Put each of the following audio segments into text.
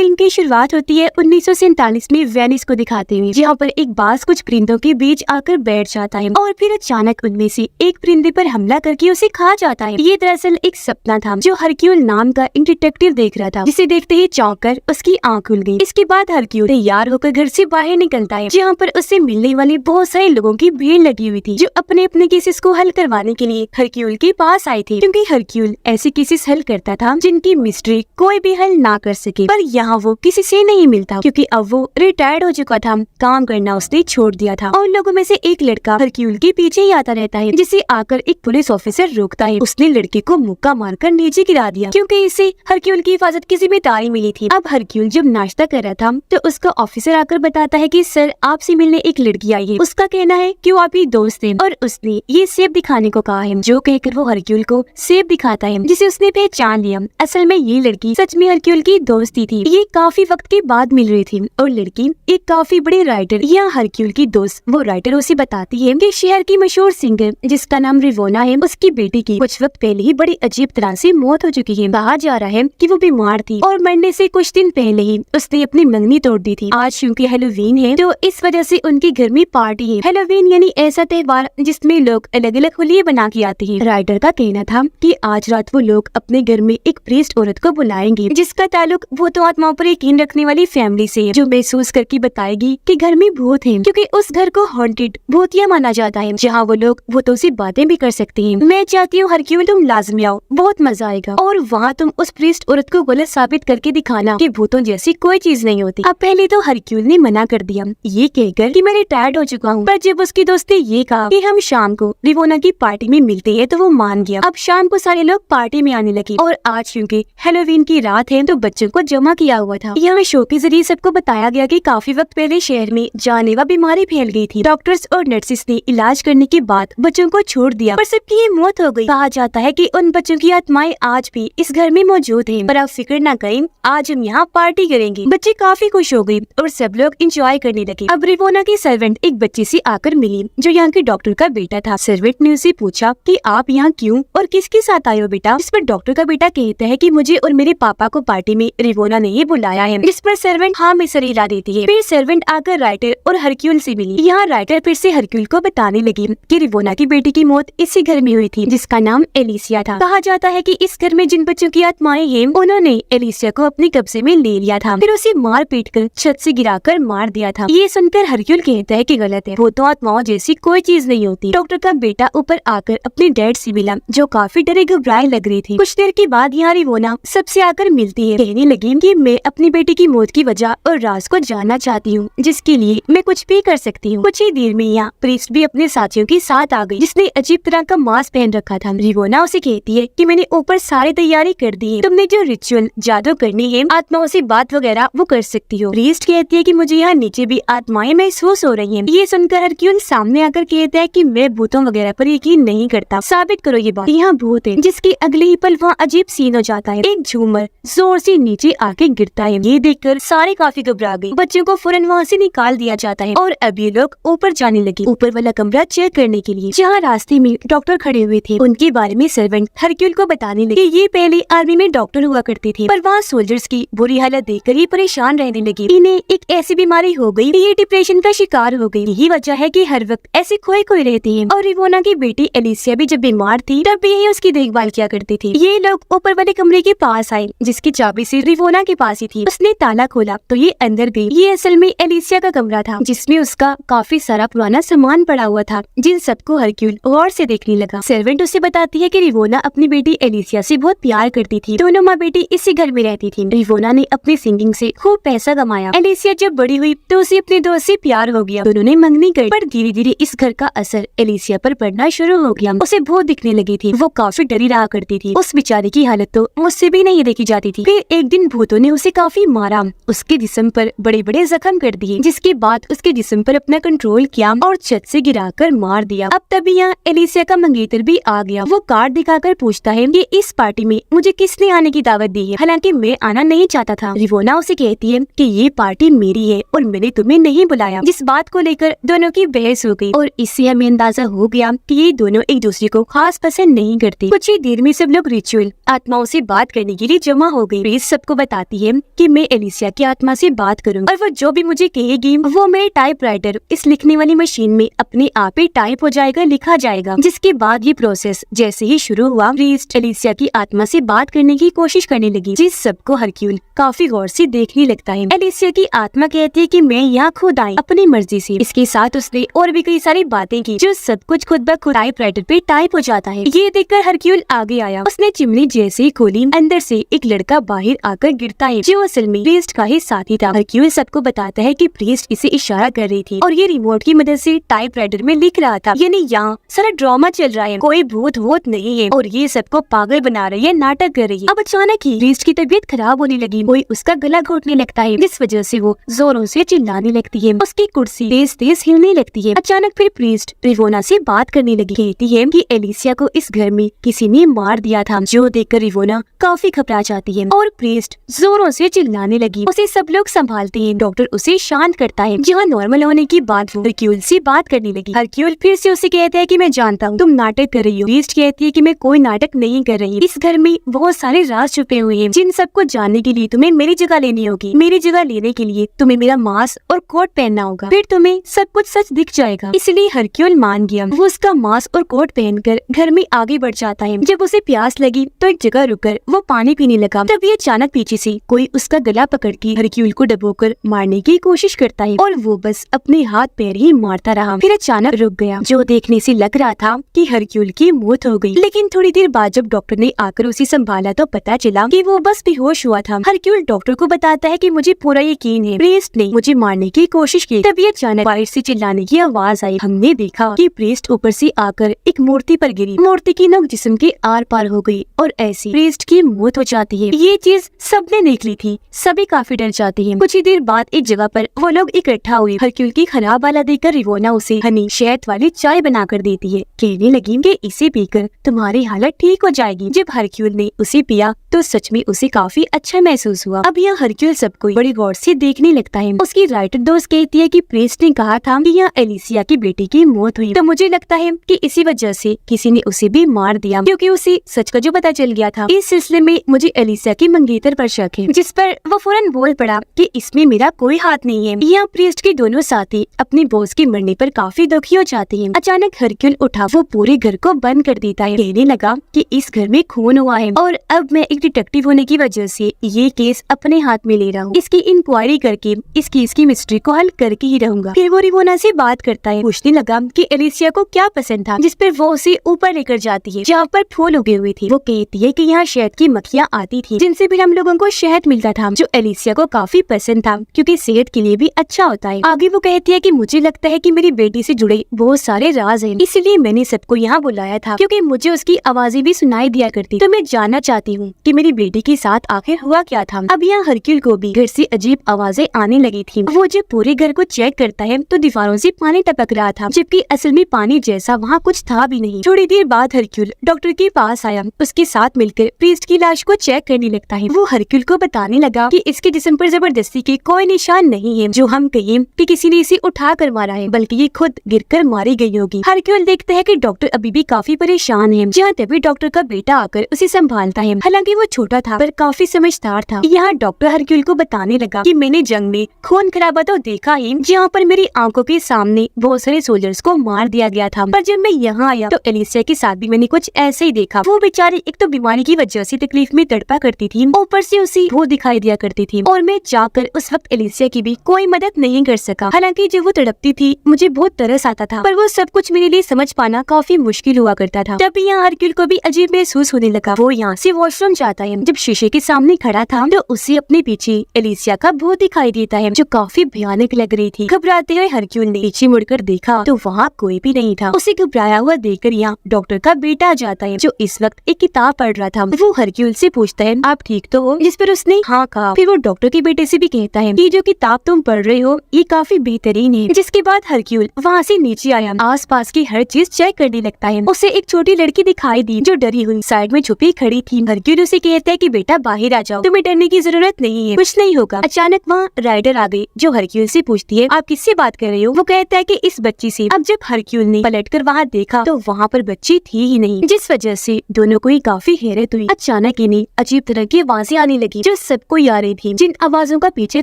Film की शुरुआत होती है 1947 में वेनिस को दिखाते हुए, जहाँ पर एक बाज कुछ परिंदों के बीच आकर बैठ जाता है और फिर अचानक उनमें से एक परिंदे पर हमला करके उसे खा जाता है। ये दरअसल एक सपना था जो हरक्यूल नाम का एक डिटेक्टिव देख रहा था, जिसे देखते ही चौंक कर उसकी आंख खुल गई। इसके बाद हरक्यूल तैयार होकर घर से बाहर निकलता है, जहाँ पर उससे मिलने वाले बहुत सारे लोगों की भीड़ लगी हुई थी जो अपने अपने केसेस को हल करवाने के लिए हरक्यूल के पास आए थे, क्योंकि हरक्यूल ऐसे केसेस हल करता था जिनकी मिस्ट्री कोई भी हल ना कर सके। पर यहाँ वो किसी से नहीं मिलता, क्योंकि अब वो रिटायर्ड हो चुका था, काम करना उसने छोड़ दिया था। और लोगों में से एक लड़का हरक्यूल के पीछे ही आता रहता है, जिसे आकर एक पुलिस ऑफिसर रोकता है। उसने लड़के को मुक्का मारकर नीचे गिरा दिया, क्योंकि इसे हरक्यूल की हिफाजत की जिम्मेदारी मिली थी। अब हरक्यूल जब नाश्ता कर रहा था तो उसका ऑफिसर आकर बताता है कि सर, आपसे मिलने एक लड़की आई है। उसका कहना है कि वो आपकी दोस्त है और उसने ये सेब दिखाने को कहा है। जो कहकर वो हरक्यूल को सेब दिखाता है, जिसे उसने पहचान लिया। असल में ये लड़की सच में हरक्यूल की दोस्ती थी। ये काफी वक्त के बाद मिल रही थी और लड़की एक काफी बड़ी राइटर या हरक्यूल की दोस्त वो राइटर उसे बताती है कि शहर की मशहूर सिंगर जिसका नाम रिवोना है, उसकी बेटी की कुछ वक्त पहले ही बड़ी अजीब तरह से मौत हो चुकी है। कहा जा रहा है कि वो बीमार थी और मरने से कुछ दिन पहले ही उसने अपनी मंगनी तोड़ दी थी। आज क्योंकि हैलोवीन है तो इस वजह से उनके घर में पार्टी है। हैलोवीन यानी ऐसा त्योहार जिसमें लोग अलग अलग होलिये बना के आते हैं। राइटर का कहना था कि आज रात वो लोग अपने घर में एक प्रीस्ट औरत को बुलाएंगे जिसका ताल्लुक भूतों आत्माओं पर यकीन रखने वाली फैमिली से है, जो महसूस करके बताएगी कि घर में भूत है, क्योंकि उस घर को हॉन्टेड भूतिया माना जाता है, जहाँ वो लोग भूतों से बातें भी कर सकते हैं। मैं चाहती हूँ हरक्यूल तुम लाजमी आओ, बहुत मजा आएगा और वहाँ तुम उस प्रीस्ट औरत को गलत साबित करके दिखाना कि भूतों जैसी कोई चीज नहीं होती। अब पहले तो हरक्यूल ने मना कर दिया, ये कहकर कि मैं रिटायर्ड हो चुका हूँ। पर जब उसकी दोस्त ने ये कहा कि हम शाम को रिवोना की पार्टी में मिलते हैं तो वो मान गया। अब शाम को सारे लोग पार्टी में आने लगे और आज क्योंकि हैलोवीन की रात है तो बच्चों को जमा किया हुआ था। यहाँ शो के जरिए सबको बताया गया कि काफी वक्त पहले शहर में जानलेवा बीमारी फैल गई थी। डॉक्टर्स और नर्सेस ने इलाज करने के बाद बच्चों को छोड़ दिया, पर सबकी मौत हो गई। कहा जाता है कि उन बच्चों की आत्माएं आज भी इस घर में मौजूद हैं। पर आप फिक्र ना करें, आज हम यहाँ पार्टी करेंगे। बच्चे काफी खुश हो गए और सब लोग एंजॉय करने लगे। अब रिवोना की सर्वेंट एक बच्चे से आकर मिली जो यहाँ के डॉक्टर का बेटा था। सर्वेंट ने उसे पूछा कि आप यहाँ क्यों और किसके साथ आए हो बेटा? जिस पर डॉक्टर का बेटा कहता है कि मुझे और मेरे पापा को पार्टी में रिवोना ने ही बुलाया है। जिस पर सर्वेंट हाँ में सर हिला देती है। फिर सर्वेंट आकर राइटर और हरक्यूल से मिली। यहाँ राइटर फिर से हरक्यूल को बताने लगी कि रिवोना की बेटी की मौत इसी घर में हुई थी, जिसका नाम एलिसिया था। कहा जाता है कि इस घर में जिन बच्चों की आत्माएं हैं उन्होंने एलिसिया को अपने कब्जे में ले लिया था, फिर उसे मार पीट कर छत से गिराकर मार दिया था। ये सुनकर हरक्यूल कहता है कि गलत है, भूतों आत्माओं जैसी कोई चीज नहीं होती। डॉक्टर का बेटा ऊपर आकर अपने डैड से मिला जो काफी डरे घबराए लग रही थी। कुछ देर के बाद यहाँ रिवोना सबसे आकर मिलती है। कहने लगी कि मैं अपनी बेटी की मौत की वजह और राज को जानना चाहती हूँ, जिसके लिए मैं कुछ भी कर सकती हूँ। कुछ ही देर में यहाँ प्रीस्ट भी अपने साथियों के साथ आ गई, जिसने अजीब तरह का मास्क पहन रखा था। रिवोना उसे कहती है कि मैंने ऊपर सारी तैयारी कर दी है, तुमने जो रिचुअल जादू करनी है, आत्माओं से बात वगैरह वो कर सकती हो। प्रीस्ट कहती है कि मुझे यहाँ नीचे भी आत्माएं महसूस हो रही हैं। ये सुनकर हरक्यूल सामने आकर कहता है कि मैं भूतों वगैरह पर यकीन नहीं करता, साबित करो ये बात। यहाँ भूत है। जिसके अगले ही पल वहाँ अजीब सीन हो जाता है। एक झूमर जोर से नीचे आके गिरता है। ये देखकर सारे काफी घबरा गए। बच्चों को फौरन वहाँ से निकाल दिया जाता है और अब ये लोग ऊपर जाने लगे, ऊपर वाला कमरा चेक करने के लिए। जहाँ रास्ते में डॉक्टर खड़े हुए थे उनके बारे में सर्वेंट हरक्यूल को बताने लगे। ये पहले आर्मी में डॉक्टर हुआ करते थे, पर वहाँ सोल्जर्स की बुरी हालत देखकर ये परेशान रहने लगे। इन्हें एक ऐसी बीमारी हो गई, ये डिप्रेशन का शिकार हो गई। यही वजह है कि हर वक्त ऐसे खोए खोए रहते हैं। और रिवोना की बेटी एलिसिया भी जब बीमार थी तब भी यही उसकी देखभाल किया करती थी। ये लोग ऊपर वाले कमरे के पास आए, जिसकी चाबी सिर्फ रिवोना के पास ही थी। उसने ताला खोला तो ये अंदर गई। ये असल में एलिसिया का कमरा था, जिसमें उसका काफी सारा पुराना सामान पड़ा हुआ था, जिन सबको हरक्यूल गौर से देखने लगा। सर्वेंट उसे बताती है कि रिवोना अपनी बेटी एलिसिया से बहुत प्यार करती थी। दोनों माँ बेटी इसी घर में रहती थी। रिवोना ने अपनी सिंगिंग से खूब पैसा कमाया। एलिसिया जब बड़ी हुई तो उसे अपने दोस्त से प्यार हो गया। दोनों ने मंगनी कर, पर धीरे धीरे इस घर का असर एलिसिया पर पड़ना शुरू हो गया। उसे भूत दिखने लगी थी। वो काफी डरी रहा करती थी। उस बेचारी की हालत तो मुझसे भी नहीं देखी जाती थी। फिर एक दिन भूतों ने उसे काफी मारा, उसके जिस्म पर बड़े बड़े जख्म कर दिए, जिसके बाद उसके जिस्म पर अपना कंट्रोल किया और छत से गिराकर मार दिया। अब तभी यहाँ एलिसिया का मंगेतर भी आ गया। वो कार्ड दिखाकर पूछता है कि इस पार्टी में मुझे किसने आने की दावत दी है, हालांकि मैं आना नहीं चाहता था। रिवोना उसे कहती है कि ये पार्टी मेरी है और मैंने तुम्हें नहीं बुलाया। जिस बात को लेकर दोनों की बहस हो गई और इससे हमें अंदाजा हो गया कि ये दोनों एक दूसरे को खास पसंद नहीं करते। कुछ ही देर में सब लोग रिचुअल आत्माओं से बात करने के लिए जमा हो गई। प्रीस्ट सबको बताती है कि मैं एलिसिया की आत्मा से बात करूँ और वो जो भी मुझे कहेगी वो मेरे टाइपराइटर इस लिखने वाली मशीन में अपने आप ही टाइप हो जाएगा, लिखा जाएगा। जिसके बाद ये प्रोसेस जैसे ही शुरू हुआ, प्रीस्ट एलिसिया की आत्मा से बात करने की कोशिश करने लगी, जिस सबको हरक्यूल काफी गौर से देखने लगता है। एलिसिया की आत्मा कहती है कि मैं यहाँ खुद आई अपनी मर्जी से। इसके साथ उसने और भी कई सारी बातें की, जो सब कुछ खुद ब खुद टाइपराइटर पे टाइप हो जाता है। ये देखकर हरक्यूल आगे आया। उसने चिमनी जैसे ही खोली, अंदर से एक लड़का बाहर आकर गिरता है, जो असल में प्रीस्ट का ही साथी था। हरक्यूल सबको बताता है कि प्रीस्ट इसे इशारा कर रही थी और ये रिमोट की मदद से टाइपराइटर में लिख रहा था। यानी यहाँ सारा ड्रामा चल रहा है, कोई भूत वोत नहीं है और ये सबको पागल बना रही है, नाटक कर रही है। अब अचानक ही प्रीस्ट की तबीयत खराब होने लगी। कोई उसका गला घोटने लगता है, जिस वजह से वो जोरों से चिल्लाने लगती है। उसकी कुर्सी तेज तेज हिलने लगती है। अचानक फिर प्रीस्ट रिवोना से बात करने लगी। कहती है कि एलिसिया को इस घर में किसी ने मार दिया था, जो देखकर रिवोना काफी घबरा जाती है और प्रीस्ट जोरों से चिल्लाने लगी। उसे सब लोग संभालते हैं। डॉक्टर उसे शांत करता है। जहाँ नॉर्मल होने की बात वो हरक्यूल से बात करने लगी। हरक्यूल फिर से उसे कहता है कि मैं जानता हूँ तुम नाटक कर रही हो। प्रीस्ट कहती है कि मैं कोई नाटक नहीं कर रही। इस घर में बहुत सारे राज छुपे हुए हैं, जिन सबको जानने के लिए तुम्हें मेरी जगह लेनी होगी। मेरी जगह लेने के लिए तुम्हें मेरा मास्क और कोट पहनना होगा, फिर तुम्हें सब कुछ सच दिख जाएगा। इसलिए हरक्यूल मान गया। वो उसका मास्क और कोट पहनकर घर में आगे बढ़ जाता है। जब उसे प्यास लगी तो एक जगह रुककर वो पानी पीने लगा। तभी अचानक पीछे से कोई उसका गला पकड़ के हरक्यूल को डबोकर मारने की कोशिश करता है और वो बस अपने हाथ पैर ही मारता रहा। फिर अचानक रुक गया, जो देखने से लग रहा था कि हरक्यूल की मौत हो गई। लेकिन थोड़ी देर बाद जब डॉक्टर ने आकर उसे संभाला तो पता चला कि वो बस बेहोश हुआ था। हरक्यूल डॉक्टर को बताता है कि मुझे पूरा यकीन है प्रीस्ट ने मुझे मारने की कोशिश की। तभी अचानक बाहर से चिल्लाने की आवाज आई। हमने देखा कि प्रीस्ट ऊपर से आकर एक मूर्ति पर गिरी। मूर्ति की नोक जिस्म के आर पार हो गई और ऐसी प्रीस्ट की मौत हो जाती है। ये चीज सबने देख ली थी। सभी काफी डर जाते हैं। कुछ ही देर बाद एक जगह पर वो लोग इकट्ठा हुए। हरक्यूल की खराब हालत देखकर रिवोना उसे हनी शहद वाली चाय बनाकर देती है। कहने लगी कि इसे पीकर तुम्हारी हालत ठीक हो जाएगी। जब हरक्यूल ने उसे पिया तो सच में उसे काफी अच्छा महसूस हुआ। अब यहाँ हरक्यूल सबको बड़ी गौर से देखने लगता है। उसकी राइटर दोस्त कहती है कि प्रीस्ट ने कहा था कि यहाँ एलिसिया की बेटी की मौत हुई, तो मुझे लगता है कि इसी वजह से किसी ने उसे भी मार दिया, क्योंकि उसे सच का जो पता चल गया था। इस सिलसिले में मुझे एलिसिया की मंगेतर पर शक है, जिस पर वो फौरन बोल पड़ा कि इसमें मेरा कोई हाथ नहीं है। यहाँ प्रीस्ट के दोनों साथी अपने बॉस के मरने पर काफी दुखी हो जाते हैं। अचानक हरक्यूल उठा, वो पूरे घर को बंद कर देता है। कहने लगा कि इस घर में खून हुआ है और अब मैं एक डिटेक्टिव होने की वजह से ये केस अपने हाथ में ले रहा हूँ। इसकी इंक्वायरी करके इस केस की मिस्ट्री को हल करके ही रहूंगा। फिर वो रिवोना से बात करता है। पूछने लगा कि एलिसिया को क्या पसंद था, जिस पर वो उसे ऊपर लेकर जाती है जहाँ पर फूल उगे हुए थे। वो कहती है कि यहाँ शहद की मक्खियाँ आती थी, जिनसे भी हम लोगों को शहद मिलता था, जो एलिसिया को काफी पसंद था क्योंकि सेहत के लिए भी अच्छा होता है। आगे वो कहती है कि मुझे लगता है कि मेरी बेटी से जुड़े बहुत सारे राज हैं, इसलिए मैंने सबको यहाँ बुलाया था क्योंकि मुझे उसकी आवाजें भी सुनाई दिया करती। तो मैं जानना चाहती हूँ कि मेरी बेटी के साथ आखिर हुआ क्या था। अब यहाँ हरक्यूल को भी घर से अजीब आवाजें आने लगी थी। वो जब पूरे घर को चेक करता है तो दीवारों से पानी टपक रहा था, जबकि असल में पानी जैसा वहाँ कुछ था भी नहीं। थोड़ी देर बाद हरक्यूल डॉक्टर के पास आया। उसके साथ मिलकर प्रीस्ट की लाश को चेक करने लगता है। वो हरक्यूल को बताने लगा कि इसके जिस्म पर जबरदस्ती के कोई निशान नहीं है, जो हम कहें कि किसी ने इसे उठा कर मारा है, बल्कि ये खुद गिरकर मारी गई होगी। हरक्यूल देखता है कि डॉक्टर अभी भी काफी परेशान है। जहाँ तभी डॉक्टर का बेटा आकर उसे संभालता है। हालांकि वो छोटा था पर काफी समझदार था। यहाँ डॉक्टर हरक्यूल को बताने लगा कि मैंने जंग में खून खराबा तो देखा ही, जहाँ पर मेरी आंखों के सामने बहुत सारे सोल्जर्स को मार दिया गया था, पर जब मैं यहाँ आया तो एलिसिया के साथ भी मैंने कुछ ऐसे ही देखा। वो बेचारी एक तो बीमारी की वजह से तकलीफ में तड़पा करती थी, ऊपर से उसे वो दिखाई दिया करती थी और मैं जाकर उस वक्त एलिसिया की भी कोई मदद नहीं कर सका। हालांकि जब वो तड़पती थी मुझे बहुत तरस आता था, पर वो सब कुछ मेरे लिए समझ पाना काफी मुश्किल हुआ करता था। तभी यहाँ हरक्यूल को भी अजीब महसूस होने लगा। वो यहाँ से वॉशरूम जाता है। जब शीशे के सामने खड़ा था तो उसे अपने पीछे एलिसिया का भूत दिखाई देता है, जो काफी भयानक लग रही थी। घबराते हुए हरक्यूल ने पीछे मुड़कर देखा तो वहाँ कोई भी नहीं था। उसे घबराया हुआ देखकर यहाँ डॉक्टर का बेटा आ जाता है, जो इस वक्त एक किताब पढ़ रहा था। वो हरक्यूल से पूछता है आप ठीक तो हो, जिस पर उसने हाँ कहा। फिर वो डॉक्टर के बेटे से भी कहता है कि जो किताब तुम पढ़ रहे हो ये काफी बेहतरीन है। जिसके बाद हरक्यूल वहाँ से नीचे आया, आसपास की हर चीज चेक करने लगता है। उसे एक छोटी लड़की दिखाई दी जो डरी हुई साइड में छुपी खड़ी थी। हरक्यूल उसे कहता है कि बेटा बाहर आ जाओ, तुम्हें डरने की जरूरत नहीं है, कुछ नहीं होगा। अचानक वहाँ राइडर आ गई, जो हरक्यूल से पूछती है आप किससे बात कर रहे हो। वो कहता है कि इस बच्ची से। अब जब हरक्यूल ने पलटकर वहाँ देखा तो वहाँ पर बच्ची थी ही नहीं, जिस वजह से दोनों को ही काफी हैरत हुई। अचानक इन्हें अजीब तरह की आवाजें आने लगी, जो सबको ही आ रही थी, जिन आवाजों का पीछे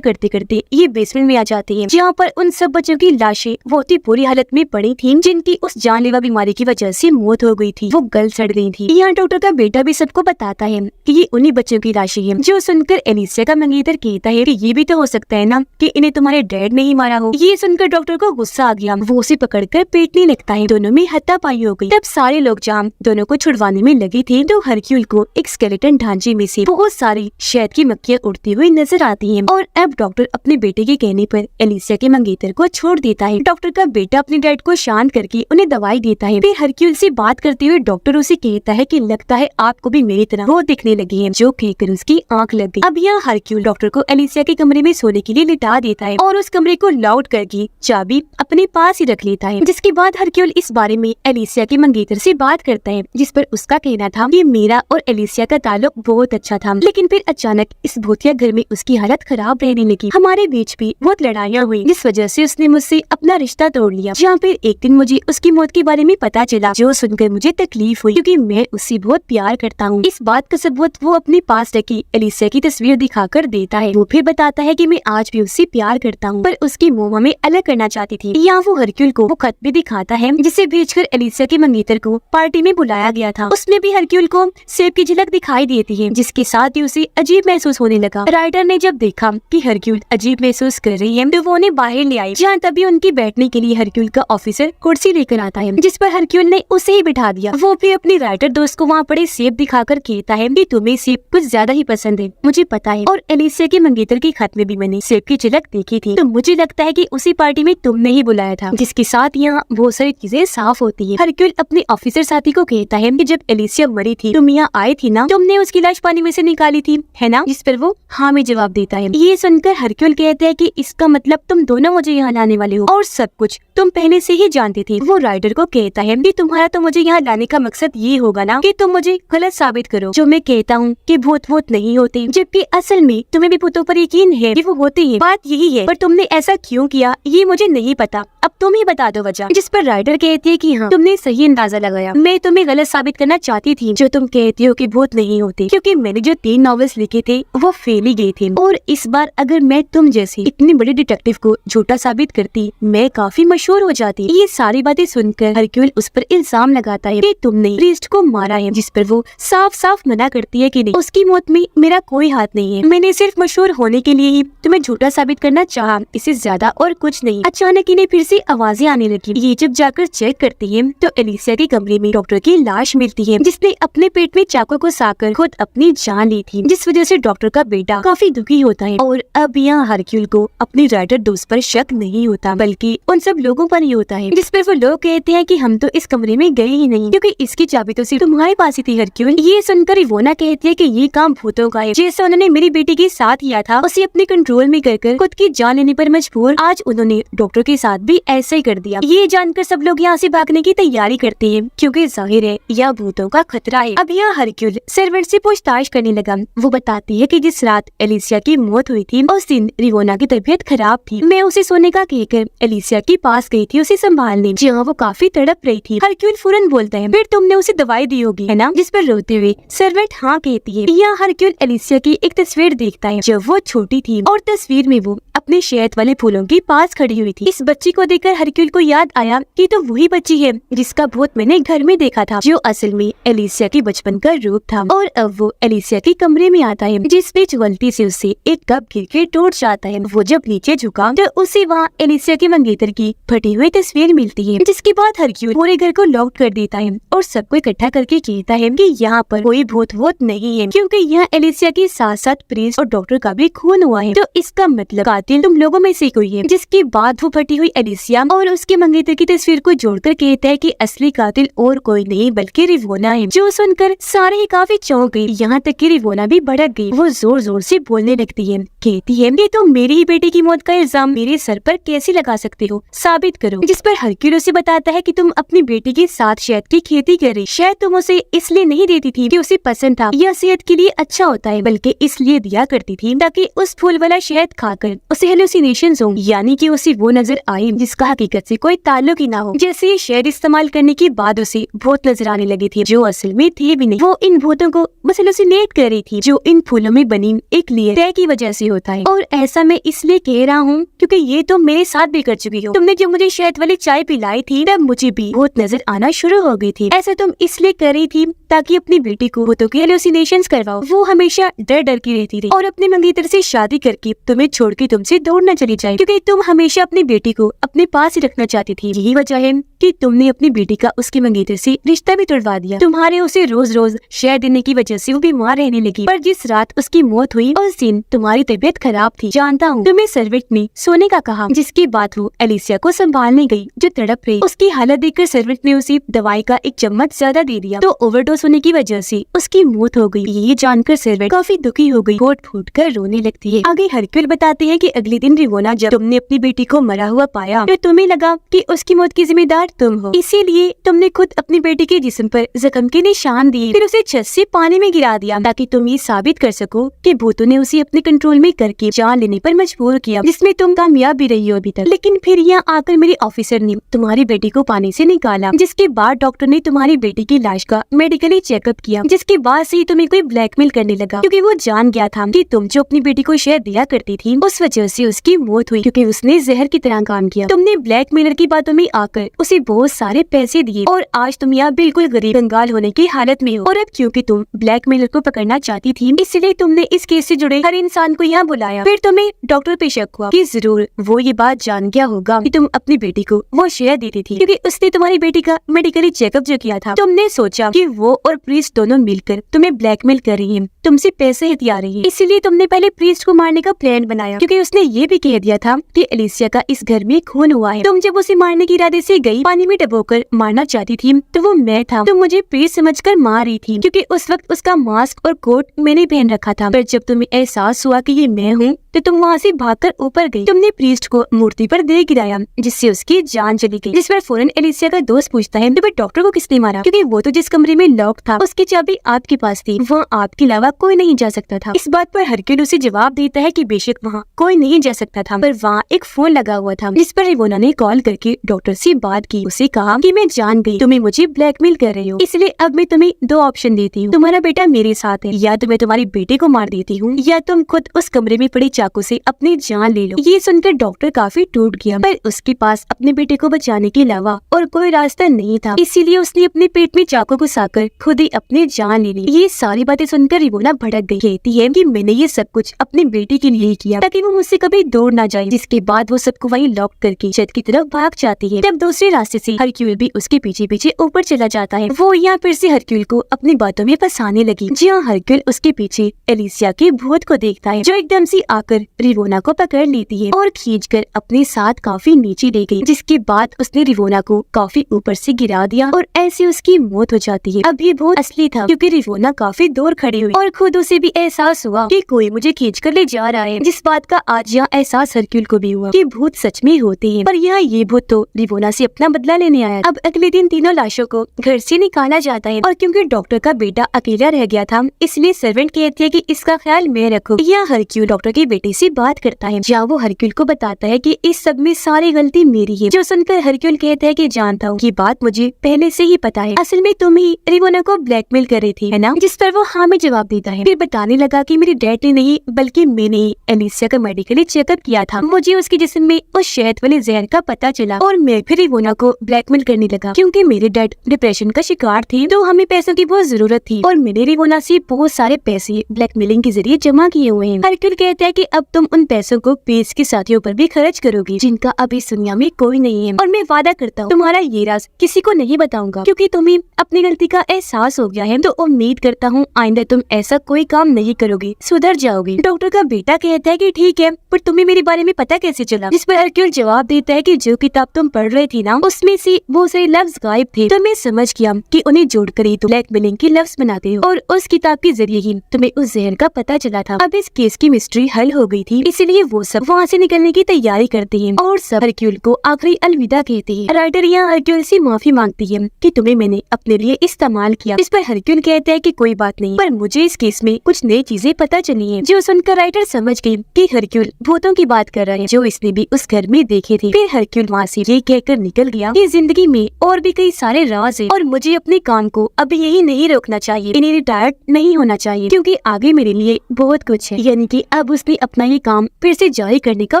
करते करते ये बेसमेंट में आ जाती है, जहाँ पर उन सब बच्चों की लाशें बहुत ही बुरी हालत में पड़ी थी, जिनकी उस जानलेवा बीमारी की वजह से मौत हो गई थी। वो गल सड़ गई थी। यहाँ डॉक्टर का बेटा भी सबको बताता है कि ये उन्हीं बच्चों की लाशें हैं। जो सुनकर एलिसिया का मंगेतर कहता है कि ये भी तो हो सकता है ना कि इन्हें तुम्हारे डैड ने ही मारा हो। ये सुनकर डॉक्टर को गुस्सा आ गया। वो उसे पकड़कर पीटने लगता है। दोनों में हाथापाई हो गई। तब सारे लोग जहाँ दोनों को छुड़वाने में लगे थे, तो हरक्यूल को एक स्केलेटन ढांचे में से बहुत सारी शहद की मक्खियाँ उड़ती हुई नजर आती हैं। और अब डॉक्टर अपने बेटे के कहने पर एलिसिया के मंगेतर को छोड़ देता है। डॉक्टर का बेटा अपने डैड को शांत करके उन्हें दवाई देता है। फिर हरक्यूल से बात करते हुए डॉक्टर उसे कहता है कि लगता है आपको भी मेरी तरह वो दिखने लगी है, जो कहकर उसकी आंख लग गई। अब यहाँ हरक्यूल डॉक्टर को एलिसिया के कमरे में सोने के लिए लिटा देता है और उस कमरे को लॉक करके चाबी अपने पास ही रख लेता है। जिसके बाद हरक्यूल इस बारे में एलिसिया के मंगेतर से बात करता है, जिस पर उसका कहना था कि मेरा और एलिसिया का ताल्लुक बहुत अच्छा था, लेकिन फिर अचानक इस भूतिया घर में उसकी हालत खराब रहने लगी। हमारे बीच भी बहुत लड़ाइयाँ हुई, जिस वजह से उसने मुझसे अपना रिश्ता तोड़ लिया। जहाँ फिर एक दिन मुझे उसकी मौत के बारे में पता चला, जो सुनकर मुझे तकलीफ हुई, क्योंकि मैं उससे बहुत प्यार करता हूँ। इस बात का सबूत वो अपने पास रखी एलिसिया की तस्वीर दिखाकर देता है। वो फिर बताता है कि मैं आज भी उससे प्यार करता हूँ, पर उसकी मोह हमें अलग करना चाहती थी। यहाँ वो हरक्यूल को वो खत भी दिखाता है, जिसे भेजकर एलिसिया के मंगेतर को पार्टी में बुलाया गया था। उसमें भी हरक्यूल को सेब की झलक दिखाई देती है, जिसके साथ ही उसे अजीब महसूस होने लगा। राइटर ने जब देखा कि हरक्यूल अजीब महसूस कर रही है, तो वो उन्हें बाहर ले आई, जहाँ तभी उनकी बैठने के लिए हरक्यूल का ऑफिसर कुर्सी लेकर आता है, जिस पर हरक्यूल ने उसे ही बिठा दिया। वो भी अपनी राइटर दोस्त को वहाँ पड़े सेब दिखाकर कहता है कि तुम्हें सेब कुछ ज्यादा ही पसंद है, मुझे पता है, और एलिसिया के मंगेतर के खत में भी मैंने सेब की झलक देखी थी, तो मुझे लगता है कि उसी पार्टी में तुमने ही बुलाया था। जिसके साथ यहाँ बहुत सारी चीजें साफ होती है। हरक्यूल अपने ऑफिसर साथी को कहता है कि जब एलिसिया मरी थी, तुम यहाँ आए थी ना, तुमने उसकी लाश पानी में से निकाली थी, है ना? जिस पर वो हाँ में जवाब देता है। ये सुनकर हरक्यूल कहता है कि इसका मतलब तुम दोनों मुझे यहाँ लाने वाले हो और सब कुछ तुम पहले से ही जानते थे। वो राइटर को कहता है कि तुम्हारा तो मुझे यहाँ लाने का मकसद ये होगा ना कि तुम मुझे गलत साबित करो, जो मैं कहता हूँ कि भूत वूत नहीं होते, जबकि असल में तुम्हें भी भूतों पर यकीन है कि वो होते हैं। बात यही है, पर तुमने ऐसा क्यों किया ये मुझे नहीं पता, अब तुम ही बता दो वजह। जिस पर राइटर कहती है कि हाँ, तुमने सही अंदाजा लगाया, मैं तुम्हें गलत साबित करना चाहती थी जो तुम कहती हो कि भूत नहीं होते, क्योंकि मैंने जो 3 नॉवेल्स लिखे थे वो फेल ही गए थे, और इस बार अगर मैं तुम जैसी इतनी बड़ी डिटेक्टिव को झूठा साबित करती, मैं काफी मशहूर हो जाती। ये सारी बातें सुनकर हरक्यूल उस पर इल्जाम लगाता है कि तुमने प्रीस्ट को मारा है, जिस पर वो साफ साफ मना करती है कि नहीं, उसकी मौत में मेरा कोई हाथ नहीं है, मैंने सिर्फ मशहूर होने के लिए ही तुम्हें झूठा साबित करना चाहा, इससे ज्यादा और कुछ नहीं। अचानक इन्हें फिर से आवाजें आने लगी। ये जब जाकर चेक करती है तो एलिसिया के कमरे में डॉक्टर की लाश मिलती है, जिसने अपने पेट में चाकू को साकर खुद अपनी जान ली थी, जिस वजह से डॉक्टर का बेटा काफी दुखी होता है। और अब यहाँ हरक्यूल को अपनी राइटर दोस्त पर शक नहीं होता, बल्कि उन सब लोगों पर ही होता है, जिस पर वो लोग कहते हैं कि हम तो इस कमरे में गए ही नहीं, क्योंकि इसकी चाबी तो सिर्फ तुम्हारे पास ही थी हरक्यूल। ये सुनकर इवोना कहती है कि ये काम भूतों का है, जैसे उन्होंने मेरी बेटी के साथ किया था, उसे अपने कंट्रोल में कर खुद की जान लेने पर मजबूर, आज उन्होंने डॉक्टर के साथ भी ऐसा ही कर दिया। ये जानकर सब लोग यहाँ से भागने की तैयारी करते हैं, क्योंकि जाहिर है यह भूतों का खतरा है। अब यहाँ हरक्यूल सर्वेंट से पूछताछ करने लगा। वो बताती है कि जिस रात एलिसिया की मौत हुई थी, उस दिन रिवोना की तबीयत खराब थी, मैं उसे सोने का कहकर एलिसिया के पास गई थी उसे संभालने, जहाँ वो काफी तड़प रही थी। हरक्यूल फौरन बोलता है, फिर तुमने उसे दवाई दी होगी, है ना? जिस पर रोते हुए सर्वेंट हाँ कहती है। यहाँ हरक्यूल एलिसिया की एक तस्वीर देखता है जब वो छोटी थी, और तस्वीर में वो अपने शहद वाले फूलों के पास खड़ी हुई थी। इस बच्ची को देखकर हरक्यूल को याद आया कि तो वही बच्ची है जिसका भूत मैंने घर में देखा था, जो असल में एलिसिया के बचपन का रूप था। और अब वो एलिसिया के कमरे में आता है, जिस बीच गलती से उससे एक कप गिर के टूट जाता है। वो जब नीचे झुका तो उसे वहाँ एलिसिया के मंगेतर की फटी हुई तस्वीर मिलती है, जिसके बाद हरक्यूल पूरे घर को लॉक कर देता है और सबको इकट्ठा करके कहता है कि यहाँ पर कोई भूत वूत नहीं है, क्योंकि यहाँ एलिसिया के साथ साथ प्रिंस और डॉक्टर का भी खून हुआ है, तो इसका मतलब कातिल तुम लोगों में से कोई है। जिसके बाद वो फटी हुई एलिसिया और उसके मंगेतर की तस्वीर को जोड़कर कहता है कि असली कातिल और कोई नहीं बल्कि रिवोना है, जो सुनकर सारे ही काफी चौंक गए, यहाँ तक कि रिवोना भी भड़क गई। वो जोर जोर से बोलने लगती है, कहती है कि तुम मेरी ही बेटी की मौत का इल्जाम मेरे सर पर कैसे लगा सकते हो, साबित करो। जिस पर हरक्यूल उसे बताता है कि तुम अपनी बेटी के साथ शहद की खेती कर रही, शायद तुम उसे इसलिए नहीं देती थी कि उसे पसंद था, यह सेहत के लिए अच्छा होता है, बल्कि इसलिए दिया करती थी ताकि उस फूल वाला शहद खाकर उसे उसे हेलुसिनेशंस हो, यानी कि उसे वो नजर आई जिसका हकीकत से कोई ताल्लुक ही ना हो। जैसे ये शेड इस्तेमाल करने के बाद उसे भूत नजर आने लगी थी, जो असल में थे भी नहीं। वो इन भूतों को बस हेलुसिनेट कर रही थी, जो इन फूलों में बनी एक लेयर की वजह से होता है। और ऐसा मैं इसलिए कह रहा हूँ क्योंकि ये तो मेरे साथ भी कर चुकी हो। तुमने जब मुझे शहद वाली चाय पिलाई थी तब मुझे भी भूत नजर आना शुरू हो गई थी। ऐसा तुम इसलिए कर रही थी ताकि अपनी बेटी को भूतों की हेलुसिनेशंस करवाओ। वो हमेशा डर डर की रहती थी और अपने मंगेतर से शादी करके तुम्हें छोड़ के तुमसे दूर न चली जाए, क्योंकि तुम हमेशा अपनी बेटी को अपने पास ही रखना चाहती थी। यही वजह है कि तुमने अपनी बेटी का उसके मंगेतर से रिश्ता भी तोड़वा दिया। तुम्हारे उसे रोज रोज शहद देने की वजह से वो बीमार रहने लगी। पर जिस रात उसकी मौत हुई उस दिन तुम्हारी तबीयत खराब थी। जानता हूँ तुम्हें सर्वेंट ने सोने का कहा, जिसके बाद वो एलिसिया को संभालने गई जो तड़प रही। उसकी हालत देखकर सर्वेंट ने उसे दवाई का एक चम्मच ज्यादा दे दिया, तो ओवरडोज होने की वजह से उसकी मौत हो गई। ये जानकर सर्वेंट काफी दुखी हो गई, फूट फूट कर रोने लगती है। आगे हरक्यूल बताते हैं कि अगले दिन रिवोना जब तुमने अपनी बेटी को मरा हुआ पाया तो तुम्हें लगा कि उसकी मौत की जिम्मेदार तुम हो, इसीलिए तुमने खुद अपनी बेटी के जिस्म पर जख्म के निशान दिए, फिर उसे छत से पानी में गिरा दिया ताकि तुम ये साबित कर सको कि भूतों ने उसे अपने कंट्रोल में करके जान लेने पर मजबूर किया, जिसमें तुम कामयाब भी रही हो अभी तक। लेकिन फिर यहाँ आकर मेरे ऑफिसर ने तुम्हारी बेटी को पानी से निकाला, जिसके बाद डॉक्टर ने तुम्हारी बेटी की लाश का मेडिकली चेकअप किया, जिसके बाद से ही तुम्हें कोई ब्लैकमेल करने लगा, क्योंकि वो जान गया था कि तुम जो अपनी बेटी को शहद दिया करती थी उस वजह से उसकी मौत हुई, क्योंकि उसने जहर की तरह काम किया। तुमने ब्लैकमेलर की बातों में आकर उसे बहुत सारे पैसे दिए और आज तुम यहाँ बिल्कुल गरीब कंगाल होने की हालत में हो। और अब क्योंकि तुम ब्लैकमेलर को पकड़ना चाहती थी इसलिए तुमने इस केस से जुड़े हर इंसान को यहाँ बुलाया। फिर तुम्हें डॉक्टर पे शक हुआ कि जरूर वो ये बात जान गया होगा कि तुम अपनी बेटी को वो शहद देती थी, क्योंकि उसने तुम्हारी बेटी का मेडिकली चेकअप जो किया था। तुमने सोचा कि वो और प्रीस्ट दोनों मिलकर तुम्हें ब्लैकमेल कर रही है, तुमसे पैसे हथिया रही है, इसीलिए तुमने पहले प्रीस्ट को मारने का प्लान बनाया, क्योंकि उसने ये भी कह दिया था कि एलिसिया का इस घर में खून हुआ है। तुम जब उसे मारने के इरादे से गई, पानी में डुबोकर मारना चाहती थी, तो वो मैं था। तुम मुझे प्रीस्ट समझकर मार रही थी क्योंकि उस वक्त उसका मास्क और कोट मैंने पहन रखा था। पर जब तुम्हें एहसास हुआ कि ये मैं हूँ तो तुम वहाँ से भागकर ऊपर गई। तुमने प्रीस्ट को मूर्ति पर दे गिराया, जिससे उसकी जान चली गई। जिस पर फौरन एलिसिया का दोस्त पूछता है तो डॉक्टर को किसने मारा, क्योंकि वो तो जिस कमरे में लॉक था उसकी चाबी आपके पास थी, वहाँ आपके अलावा कोई नहीं जा सकता था। इस बात पर हरक्यूल उसे जवाब देता है कि बेशक वहाँ कोई नहीं जा सकता था, पर वहाँ एक फोन लगा हुआ था, जिस पर रिवोना ने कॉल करके डॉक्टर से बात की। उसे कहा कि मैं जान गई तुम्हें मुझे ब्लैकमेल कर रहे हो, इसलिए अब मैं तुम्हें दो ऑप्शन देती हूँ। तुम्हारा बेटा मेरे साथ है, या तो मैं तुम्हारी बेटे को मार देती हूँ या तुम खुद उस कमरे में पड़ी चाकू से अपनी जान ले लो। ये सुनकर डॉक्टर काफी टूट गया, पर उसके पास अपने बेटे को बचाने के अलावा और कोई रास्ता नहीं था, इसीलिए उसने अपने पेट में चाकू घुसाकर खुद ही अपनी जान ले ली। ये सारी बातें सुनकर रिवोना भड़क गई, कहती है कि मैंने ये सब कुछ अपनी बेटी के लिए किया ताकि वो मुझसे कभी दूर ना जाए। जिसके बाद वो सबको वहीं लॉक करके छत की तरफ भाग जाती है। तब दूसरे रास्ते से हरक्यूल भी उसके पीछे पीछे ऊपर चला जाता है। वो यहाँ फिर से हरक्यूल को अपनी बातों में फंसाने लगी। जी हाँ, हरक्यूल उसके पीछे एलिसिया के भूत को देखता है, जो एकदम से आकर रिवोना को पकड़ लेती है और खींचकर अपने साथ काफी नीचे ले गई, जिसके बाद उसने रिवोना को काफी ऊपर से गिरा दिया और ऐसे उसकी मौत हो जाती है। अब ये भूत असली था, क्योंकि रिवोना काफी दूर खड़ी हुई और खुद उसे भी एहसास हुआ कि कोई मुझे खींचकर ले जा रहा है, जिस बात का आज यहाँ एहसास हरक्यूल को भी हुआ कि भूत सच में होते हैं। पर यहाँ ये भूत तो रिवोना से अपना बदला लेने आया। अब अगले दिन तीनों लाशों को घर से निकाला जाता है और क्योंकि डॉक्टर का बेटा अकेला रह गया था इसलिए सर्वेंट कहती है कि इसका ख्याल मैं रखूं। यहाँ हरक्यूल डॉक्टर के बेटे से बात करता है, जहाँ वो हरक्यूल को बताता है कि इस सब में सारी गलती मेरी है। जो सुनकर हरक्यूल कहता है कि जानता हूँ, ये बात मुझे पहले से ही पता है, असल में तुम ही रिवोना को ब्लैकमेल कर रही थी, है ना? जिस पर वो हाँ में जवाब देता है। फिर बताने लगा कि मेरे डैड ने नहीं बल्कि मैंने ही एलिसिया का मेडिकली चेकअप किया था, मुझे उसके जिस्म में उस शहद वाले जहर का पता चला और मैं फिर रिवोना को ब्लैकमेल करने लगा, क्योंकि मेरे डैड डिप्रेशन का शिकार थे तो हमें पैसों की बहुत जरूरत थी और मैंने रिवोना से बहुत सारे पैसे ब्लैकमेलिंग के जरिए जमा किए हुए हैं। हरक्यूल कहता है कि अब तुम उन पैसों को पेस के साथियों पर भी खर्च करोगी, जिनका अब इस दुनिया में कोई नहीं है, और मैं वादा करता हूँ तुम्हारा ये राज किसी को नहीं बताऊंगा, क्योंकि तुम्हें अपनी गलती का एहसास हो गया है। तो उम्मीद करता हूँ आइंदा तुम ऐसा कोई काम नहीं करोगे, सुधर जाओगे। डॉक्टर का बेटा कहता है कि ठीक है, पर तुम्हें मेरे बारे में पता कैसे चला? जिस पर हरक्यूल जवाब देता है कि जो किताब तुम पढ़ रही थी ना, उसमें से बहुत सारे लफ्ज गायब थे, तो मैं समझ गया कि उन्हें जोड़कर ही तुम ब्लैकमेलिंग के लफ्ज बनाते हो, और उस किताब के जरिए ही तुम्हें उस जहर का पता चला था। अब इस केस की मिस्ट्री हल हो गई थी, इसलिए वो सब वहाँ से निकलने की तैयारी करते हैं और सब हरक्यूल को आखिरी अलविदा कहते हैं। राइटर यहाँ हरक्यूल से माफी मांगती है कि तुम्हें मैंने अपने लिए इस्तेमाल किया। इस पर हरक्यूल कहता है कि कोई बात नहीं, पर मुझे इस केस में कुछ नई चीजें पता चली हैं। जो सुनकर राइटर समझ गई कि हरक्यूल भूतों की बात कर रहे हैं जो इसने भी उस घर में देखे थे। फिर हरक्यूल वहाँ से ये कहकर निकल गया कि जिंदगी में और भी कई सारे राज है और मुझे अपने काम को अभी यही नहीं रोकना चाहिए, इन्हें रिटायर्ड नहीं होना चाहिए क्योंकि आगे मेरे लिए बहुत कुछ है। यानी कि अब उसने अपना ये काम फिर से जारी करने का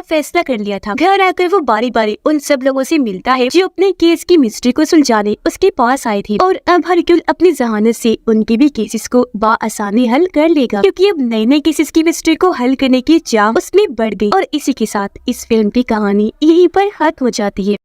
फैसला कर लिया था। घर आकर वो बारी बारी उन सब लोगों से मिलता है जो अपने केस की मिस्ट्री को सुलझाने उसके पास आए थे और अब हरक्यूल अपनी जहानत से उनके भी केसेस को बआसानी हल कर लेगा क्योंकि अब नए नए केसेस की मिस्ट्री को हल करने की चाह उसमें बढ़ गई। और इसी के साथ इस फिल्म की कहानी यहीं पर खत्म हो जाती है।